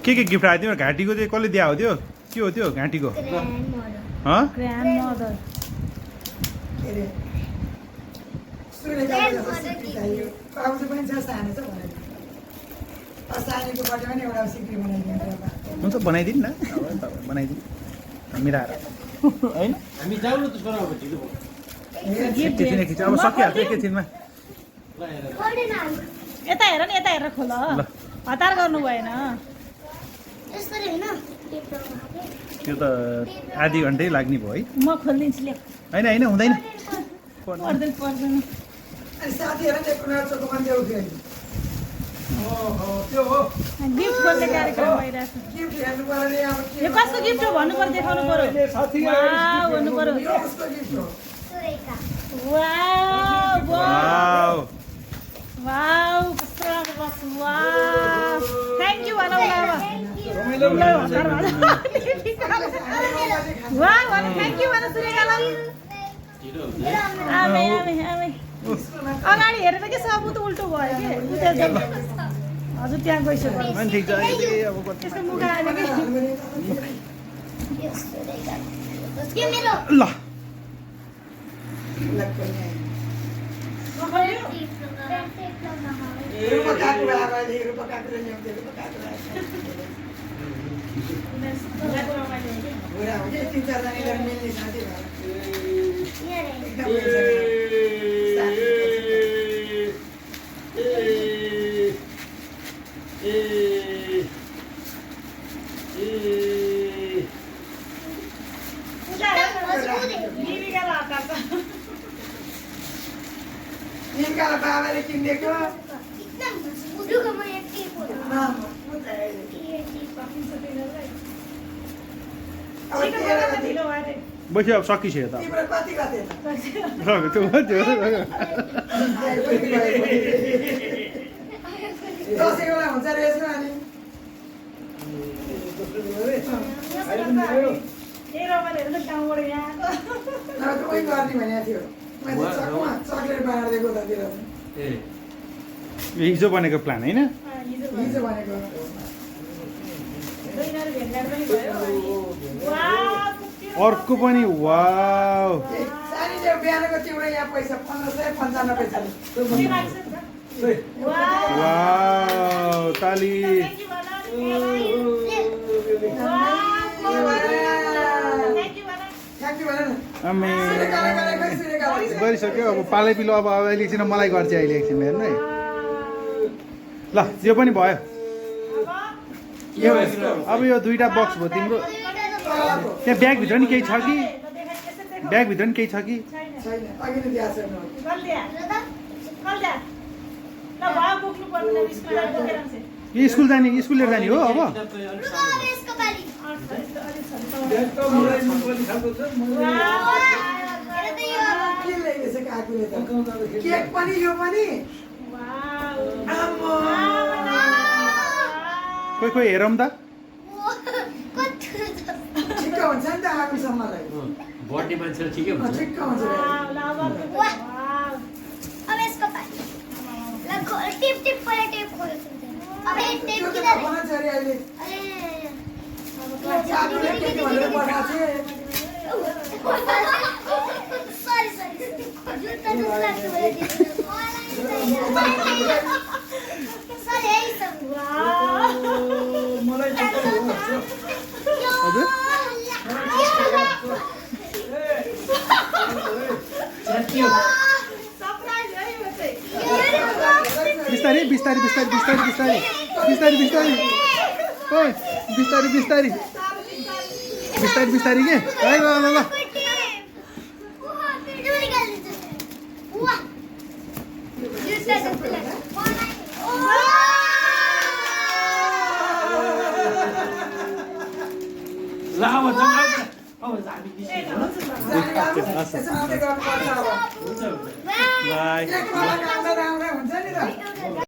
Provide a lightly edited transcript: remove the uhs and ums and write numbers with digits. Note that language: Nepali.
के गिफ्ट आयो तिम्रो घाँटीको चाहिँ कसले दिया हो त्यो के हो त्यो घाँटीको हुन्छ बनाइदिनु न बनाइदिनु मिलाएर होइन एकैछिन एकैछिन अब सकिहाल्छ एकैछिनमा यता हेर नि यता हेरेर खोल हतार गर्नु भएन त्यो त आधी घन्टै लाग्ने भयो है म खोलिदिन्छु ले होइन होइन हुँदैन पर्दैन पर्दैन गिफ्ट खोल्ने कार्यक्रम भइरहेको छ यो कस्तो गिफ्ट हो भन्नु पर्यो देखाउनु पर्यो वाउ भन्नु पर्यो वाउ वाउ वाउ कस्तो राम्रो बस वाउ थ्याङ्क यू भन बाबा वाउ भन थ्याङ्क यू भन सुरेकालाई आमे आमे आमे अगाडि हेरेर के सबुत उल्टो भयो के हजुर त्यहाँ गइसक्यो त्यसको मुख आएन ल बाबाले किनेको बस्यो अब सकिसक्यो त हुन्छ रहेछ अनि गर्ने भनेको थियो चक्लेट बनाएर दिएको त हिजो बनेको प्लान होइन हिजो भनेको अर्को पनि वाउ सानीले बिहानको तिम्रो यहाँ पैसा 1595 छ वाउ ताली गरिसक्यो अब पालै पिलो अब अहिले एकछिन मलाई गर्छ अहिले एकछिन हेर्नु है ल यो पनि भयो अब यो दुईटा बक्स भयो तिम्रो त्यहाँ ब्यागभित्र नि केही छ कि ब्यागभित्र नि केही छ कि स्कुल जाने स्कुल लिएर जाने हो अब केक पनि यो पनि खोइ खोइ हेरौँ त ठिक्क हुन्छ नि त आगोसम्मलाई बर्थडे मान्छेले ठिकै हुन्छ ठिक्क हुन्छ अब यसको पानी ल टिप टिप पर टेप खोल्नु अब एक टेप किधर है अहिले अरे चाबीले के भनेर पठाएको थिए सरी सरी जुत्ता दुख लाग्छ भने सरी है सब मलाई हजुर बिस्तारै बिस्तारै बिस्तारै बिस्तारै बिस्तारै बिस्तारै बिस्तारै ओइ बिस्तारै बिस्तारै बिस्तारै बिस्तारै के है ल ल ल हुन्छ नि त